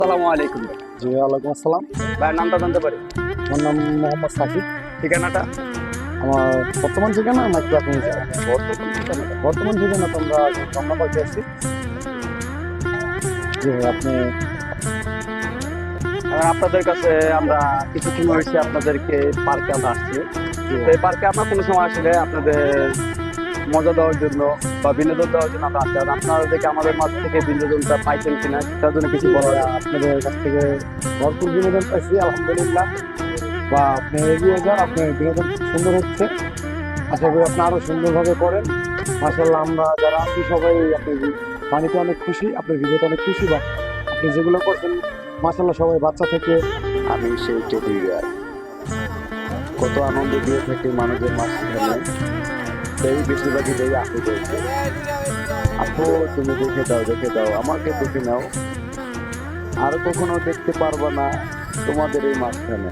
আসসালামু আলাইকুম। জি, ওয়ালাইকুম আসসালাম। ভাইয়ের নামটা জানতে পারি? আমার নাম মোহাম্মদ সাকিব। ঠিকানাটা? আমার বর্তমান ঠিকানা নাকি প্রাথমিক ঠিকানা? বর্তমান ঠিকানাটা। বর্তমান ঠিকানা তো আমরা রমনা পার্কে আছি। জি ভাই, আপনি আপনাদের কাছে আমরা কিছুক্ষণ হয়েছে আপনাদেরকে পার্কে আমরা আসছি। জি তো এই পার্কে আমরা কোনো সময় আসলে আপনাদের মজা দেওয়ার জন্য বা বিনোদন দেওয়ার জন্য আমরা আসছি। আর আপনাদেরকে আমাদের মাঝ থেকে বিনোদনটা পাইছেন কিনা তার জন্য কিছু বলা যায়? আপনাদের কাছ থেকে ভরপুর বিনোদন পাইছি আলহামদুলিল্লাহ। বা আপনি এগিয়ে যান, আপনার বিনোদন খুব সুন্দর হচ্ছে। আশা করি আপনি আরো সুন্দরভাবে করেন। মাশাআল্লাহ, আমরা যারা আছি সবাই আপনি পানিতে অনেক খুশি, আপনার ভিডিওতে অনেক খুশি। বা আপনি যেগুলো করছেন মাশাআল্লাহ, সবাই বাচ্চা থেকে আমি সেই টেডি বিয়ার কত আনন্দ দিয়ে থাকি মানুষের মাঝখানে, সেই বেশিরভাগই দেয় আপুদেরকে। আপু, তুমি দেখে দাও, আমাকে দেখে নাও, আর কখনো দেখতে পারবা না তোমাদের এই মাঝখানে।